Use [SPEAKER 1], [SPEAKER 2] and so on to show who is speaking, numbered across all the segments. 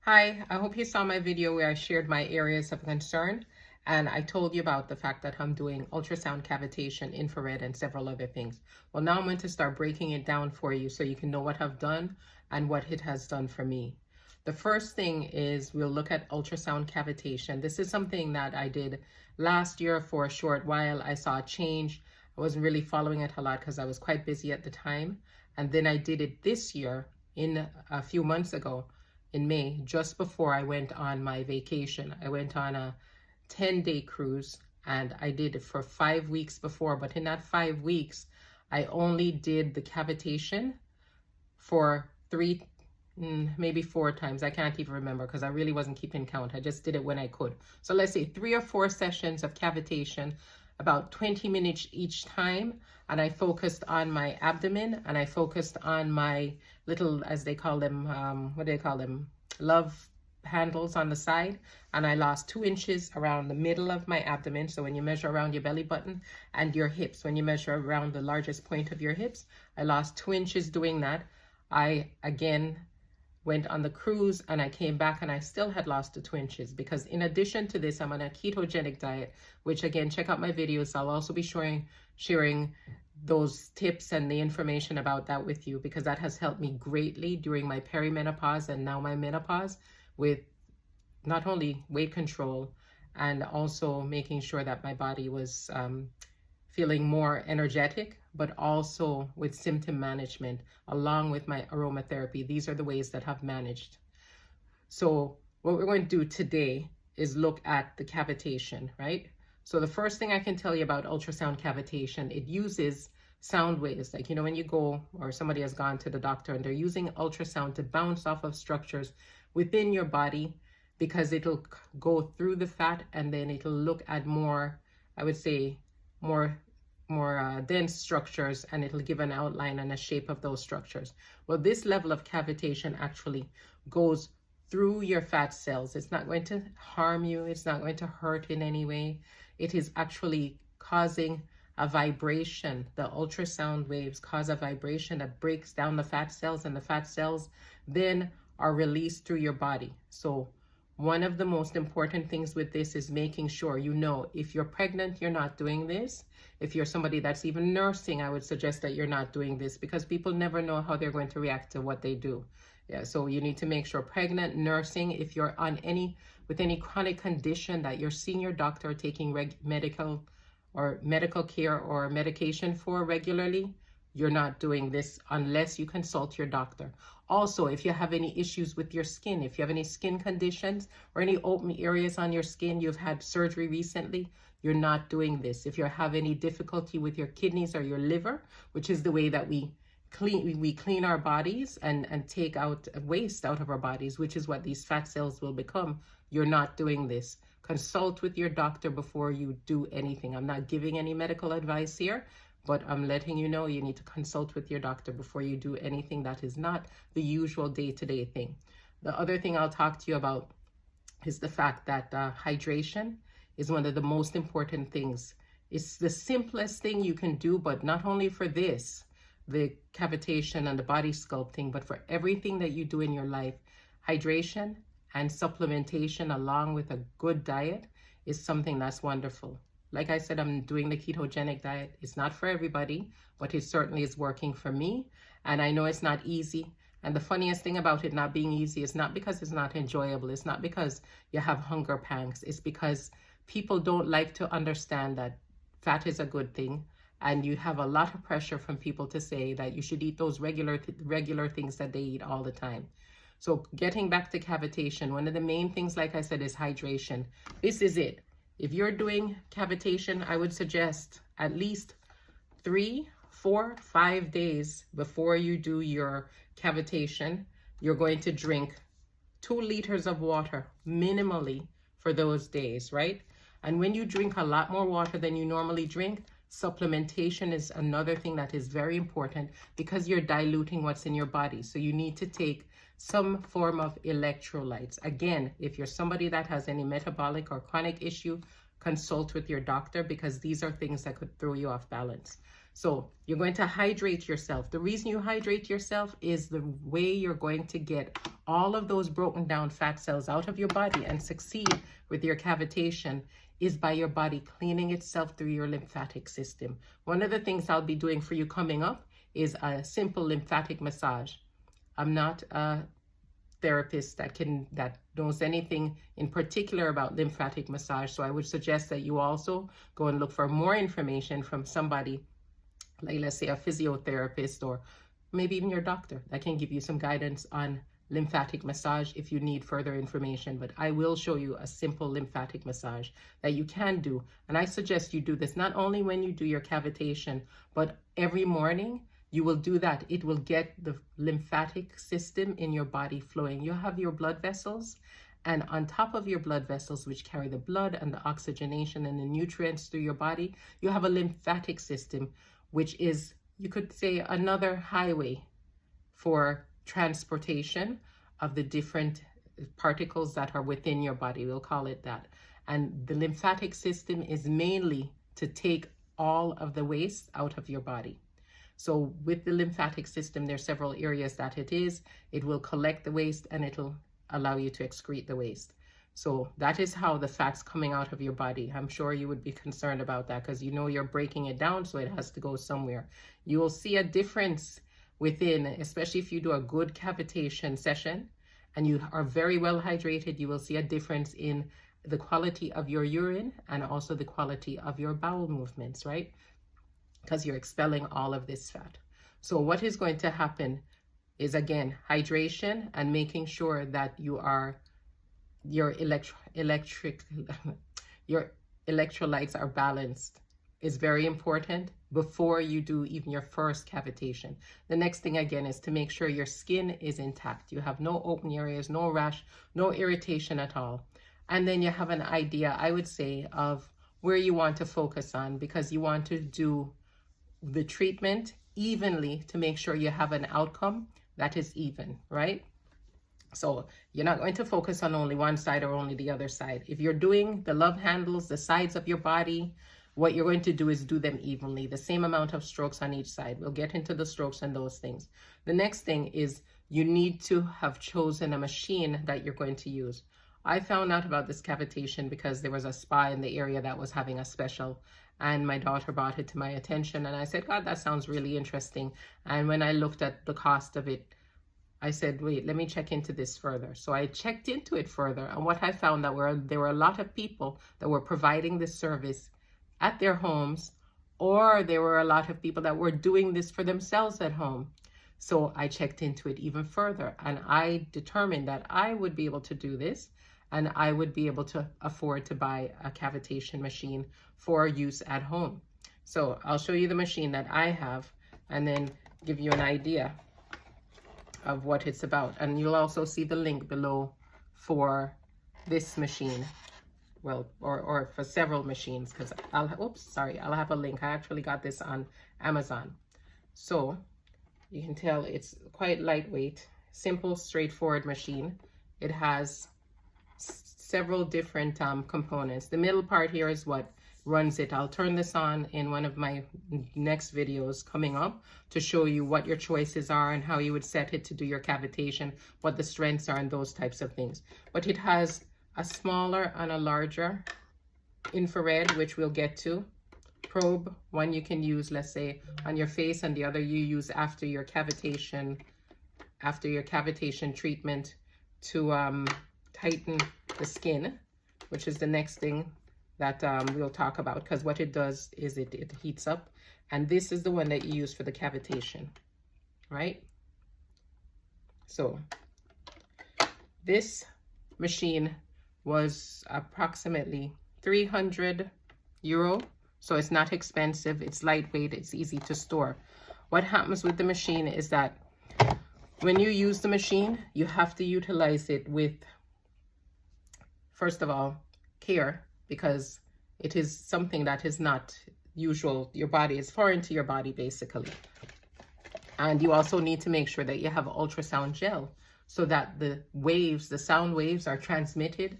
[SPEAKER 1] Hi, I hope you saw my video where I shared my areas of concern and I told you about the fact that I'm doing ultrasound cavitation, infrared, and several other things. Well, now I'm going to start breaking it down for you so you can know what I've done and what it has done for me. The first thing is we'll look at ultrasound cavitation. This is something that I did last year for a short while. I saw a change. I wasn't really following it a lot because I was quite busy at the time. And then I did it this year in a few months ago in May, just before I went on my vacation. I went on a 10-day cruise and I did it for 5 weeks before, but in that 5 weeks, I only did the cavitation for maybe 4 times. I can't even remember because I really wasn't keeping count. I just did it when I could. So let's say 3 or 4 sessions of cavitation, about 20 minutes each time. And I focused on my abdomen and I focused on my little, as they call them, what do they call them? Love handles on the side. And I lost 2 inches around the middle of my abdomen. So when you measure around your belly button, and your hips, when you measure around the largest point of your hips, I lost 2 inches doing that. I again went on the cruise and I came back and I still had lost the 2 inches, because in addition to this, I'm on a ketogenic diet, which again, check out my videos. I'll also be sharing those tips and the information about that with you, because that has helped me greatly during my perimenopause and now my menopause, with not only weight control and also making sure that my body was feeling more energetic, but also with symptom management, along with my aromatherapy. These are the ways that I've managed. So what we're going to do today is look at the cavitation, right? So the first thing I can tell you about ultrasound cavitation, it uses sound waves. Like, you know, when you go, or somebody has gone to the doctor and they're using ultrasound to bounce off of structures within your body, because it'll go through the fat and then it'll look at more, I would say, more dense structures, and it'll give an outline and a shape of those structures. Well, this level of cavitation actually goes through your fat cells. It's not going to harm you. It's not going to hurt in any way. It is actually causing a vibration. The ultrasound waves cause a vibration that breaks down the fat cells, and the fat cells then are released through your body. So one of the most important things with this is making sure, you know, if you're pregnant, you're not doing this. If you're somebody that's even nursing, I would suggest that you're not doing this, because people never know how they're going to react to what they do. Yeah, so you need to make sure, pregnant, nursing, if you're on with any chronic condition that you're seeing your doctor taking medical care or medication for regularly, you're not doing this unless you consult your doctor. Also, if you have any issues with your skin, if you have any skin conditions or any open areas on your skin, you've had surgery recently, you're not doing this. If you have any difficulty with your kidneys or your liver, which is the way that we clean our bodies and take out waste out of our bodies, which is what these fat cells will become, you're not doing this. Consult with your doctor before you do anything. I'm not giving any medical advice here, but I'm letting you know you need to consult with your doctor before you do anything that is not the usual day-to-day thing. The other thing I'll talk to you about is the fact that hydration is one of the most important things. It's the simplest thing you can do, but not only for this, the cavitation and the body sculpting, but for everything that you do in your life. Hydration and supplementation along with a good diet is something that's wonderful. Like I said, I'm doing the ketogenic diet. It's not for everybody, but it certainly is working for me. And I know it's not easy. And the funniest thing about it not being easy is not because it's not enjoyable. It's not because you have hunger pangs. It's because people don't like to understand that fat is a good thing. And you have a lot of pressure from people to say that you should eat those regular things that they eat all the time. So getting back to cavitation, one of the main things, like I said, is hydration. This is it. If you're doing cavitation, I would suggest at least 3, 4, 5 days before you do your cavitation, you're going to drink 2 liters of water minimally for those days, right? And when you drink a lot more water than you normally drink, supplementation is another thing that is very important, because you're diluting what's in your body. So you need to take some form of electrolytes. Again, if you're somebody that has any metabolic or chronic issue, consult with your doctor, because these are things that could throw you off balance. So you're going to hydrate yourself. The reason you hydrate yourself is the way you're going to get all of those broken down fat cells out of your body and succeed with your cavitation is by your body cleaning itself through your lymphatic system. One of the things I'll be doing for you coming up is a simple lymphatic massage. I'm not a therapist that knows anything in particular about lymphatic massage, so I would suggest that you also go and look for more information from somebody, like let's say a physiotherapist or maybe even your doctor, that can give you some guidance on lymphatic massage if you need further information. But I will show you a simple lymphatic massage that you can do, and I suggest you do this not only when you do your cavitation, but every morning. You will do that. It will get the lymphatic system in your body flowing. You have your blood vessels, and on top of your blood vessels, which carry the blood and the oxygenation and the nutrients through your body, you have a lymphatic system, which is, you could say, another highway for transportation of the different particles that are within your body. We'll call it that. And the lymphatic system is mainly to take all of the waste out of your body. So with the lymphatic system, there's several areas that it will collect the waste and it'll allow you to excrete the waste. So that is how the fat's coming out of your body. I'm sure you would be concerned about that because you know you're breaking it down, so it has to go somewhere. You will see a difference within, especially if you do a good cavitation session and you are very well hydrated, you will see a difference in the quality of your urine and also the quality of your bowel movements, right? Because you're expelling all of this fat. So what is going to happen is, again, hydration and making sure that your electrolytes are balanced is very important before you do even your first cavitation. The next thing, again, is to make sure your skin is intact. You have no open areas, no rash, no irritation at all. And then you have an idea, I would say, of where you want to focus on, because you want to do the treatment evenly to make sure you have an outcome that is even, right? So you're not going to focus on only one side or only the other side. If you're doing the love handles, the sides of your body, what you're going to do is do them evenly, the same amount of strokes on each side. We'll get into the strokes and those things. The next thing is you need to have chosen a machine that you're going to use. I found out about this cavitation because there was a spa in the area that was having a special, and my daughter brought it to my attention, and I said, God, that sounds really interesting. And when I looked at the cost of it, I said, wait, let me check into this further. So I checked into it further, and what I found that there were a lot of people that were providing this service at their homes, or there were a lot of people that were doing this for themselves at home. So I checked into it even further, and I determined that I would be able to do this, and I would be able to afford to buy a cavitation machine for use at home. So I'll show you the machine that I have and then give you an idea of what it's about. And you'll also see the link below for this machine. Well, or for several machines, because I'll have a link. I actually got this on Amazon. So you can tell it's quite lightweight, simple, straightforward machine. It has several different components. The middle part here is what runs it. I'll turn this on in one of my next videos coming up to show you what your choices are and how you would set it to do your cavitation, what the strengths are and those types of things. But it has a smaller and a larger infrared, which we'll get to. Probe, one you can use, let's say, on your face, and the other you use after your cavitation treatment to tighten the skin, which is the next thing that we'll talk about, because what it does is it heats up. And this is the one that you use for the cavitation, right? So this machine was approximately €300, so it's not expensive, it's lightweight, it's easy to store. What happens with the machine is that when you use the machine, you have to utilize it with, first of all, care, because it is something that is not usual. Your body is foreign to your body, basically. And you also need to make sure that you have ultrasound gel so that the waves, the sound waves, are transmitted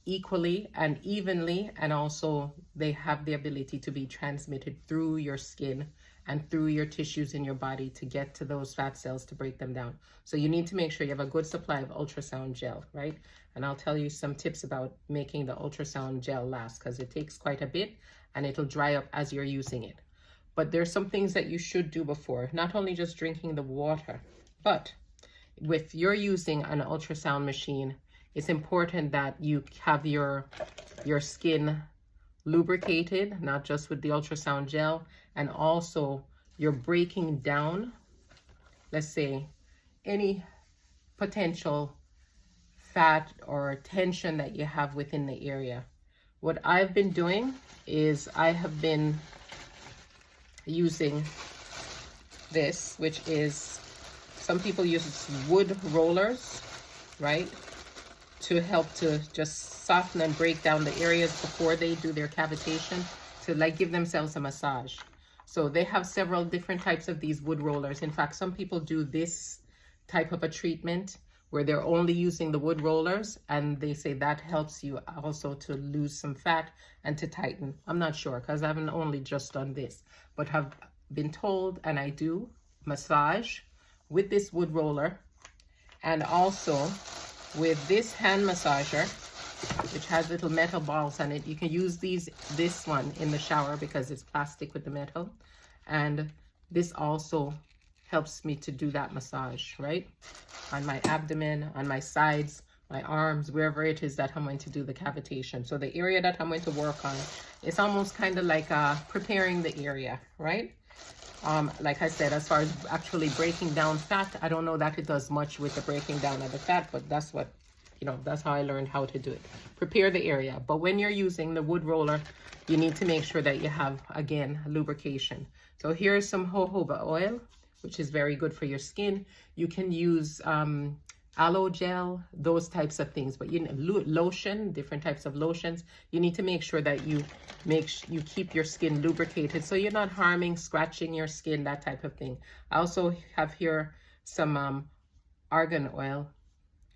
[SPEAKER 1] equally and evenly, and also they have the ability to be transmitted through your skin and through your tissues in your body to get to those fat cells to break them down. So you need to make sure you have a good supply of ultrasound gel, right? And I'll tell you some tips about making the ultrasound gel last, because it takes quite a bit and it'll dry up as you're using it. But there's some things that you should do before, not only just drinking the water, but if you're using an ultrasound machine, it's important that you have your skin lubricated, not just with the ultrasound gel, and also you're breaking down, let's say, any potential fat or tension that you have within the area. What I've been doing is I have been using this, which is, some people use wood rollers, right, to help to just soften and break down the areas before they do their cavitation, to like give themselves a massage. So they have several different types of these wood rollers. In fact, some people do this type of a treatment where they're only using the wood rollers, and they say that helps you also to lose some fat and to tighten. I'm not sure, because I haven't only just done this, but have been told, and I do massage with this wood roller, and also with this hand massager, which has little metal balls on it. You can use this one in the shower because it's plastic with the metal, and this also helps me to do that massage, right, on my abdomen, on my sides, my arms, wherever it is that I'm going to do the cavitation. So the area that I'm going to work on, it's almost kind of like preparing the area, right? Like I said, as far as actually breaking down fat, I don't know that it does much with the breaking down of the fat, but that's what, you know, that's how I learned how to do it. Prepare the area. But when you're using the wood roller, you need to make sure that you have, again, lubrication. So here's some jojoba oil, which is very good for your skin. You can use aloe gel, those types of things, but you know, lotion, different types of lotions. You need to make sure that you keep your skin lubricated so you're not harming, scratching your skin, that type of thing. I also have here some argan oil.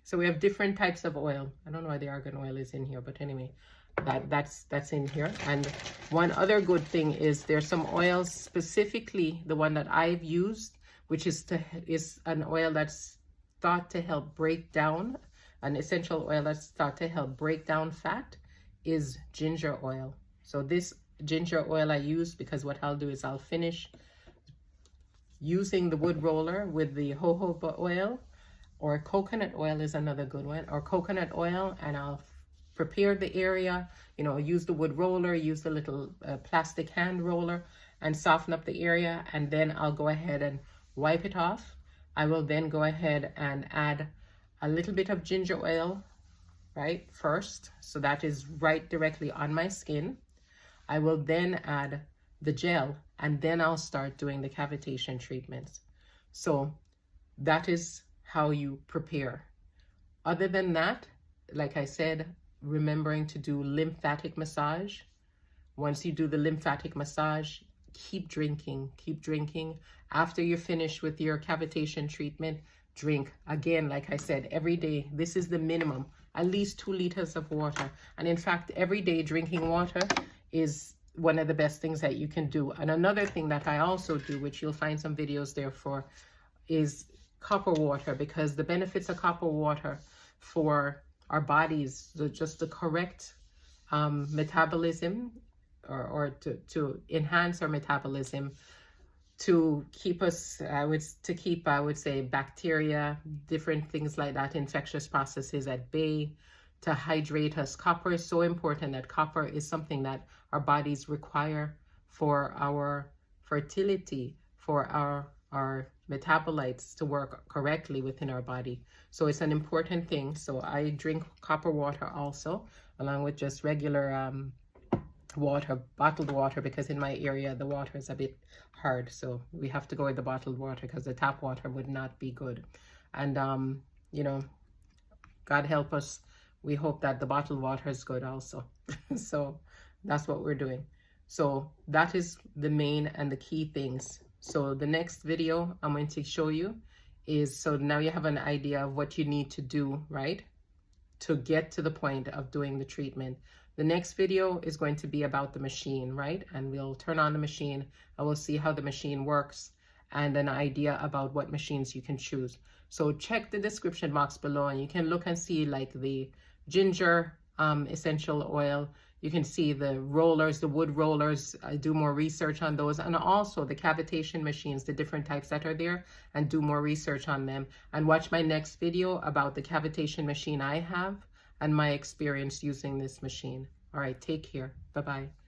[SPEAKER 1] So we have different types of oil. I don't know why the argan oil is in here, but anyway, that's in here. And one other good thing is there's some oils, specifically the one that I've used, which is an oil that's thought to help break down, an essential oil that's thought to help break down fat, is ginger oil. So this ginger oil I use because what I'll do is I'll finish using the wood roller with the jojoba oil, or coconut oil is another good one, or coconut oil, and I'll prepare the area, you know, use the wood roller, use the little plastic hand roller and soften up the area, and then I'll go ahead and wipe it off. I will then go ahead and add a little bit of ginger oil, right, first. So that is right directly on my skin. I will then add the gel, and then I'll start doing the cavitation treatments. So that is how you prepare. Other than that, like I said, remembering to do lymphatic massage. Once you do the lymphatic massage, keep drinking, keep drinking. After you're finished with your cavitation treatment, drink. Again, like I said, every day, this is the minimum, at least 2 liters of water. And in fact, every day drinking water is one of the best things that you can do. And another thing that I also do, which you'll find some videos there for, is copper water, because the benefits of copper water for our bodies, just the correct metabolism, or to enhance our metabolism, to keep us, I would say bacteria, different things like that, infectious processes at bay, to hydrate us. Copper is so important, that copper is something that our bodies require for our fertility, for our metabolites to work correctly within our body. So it's an important thing. So I drink copper water also, along with just regular water, bottled water, because in my area the water is a bit hard, so we have to go with the bottled water because the tap water would not be good. And you know, God help us, we hope that the bottled water is good also. So that's what we're doing. So that is the main and the key things. So the next video I'm going to show you is, so now you have an idea of what you need to do, right, to get to the point of doing the treatment. The next video is going to be about the machine, right? And we'll turn on the machine and we'll see how the machine works and an idea about what machines you can choose. So check the description box below and you can look and see like the ginger essential oil. You can see the rollers, the wood rollers. Do more research on those, and also the cavitation machines, the different types that are there, and do more research on them. And watch my next video about the cavitation machine I have and my experience using this machine. All right, take care. Bye-bye.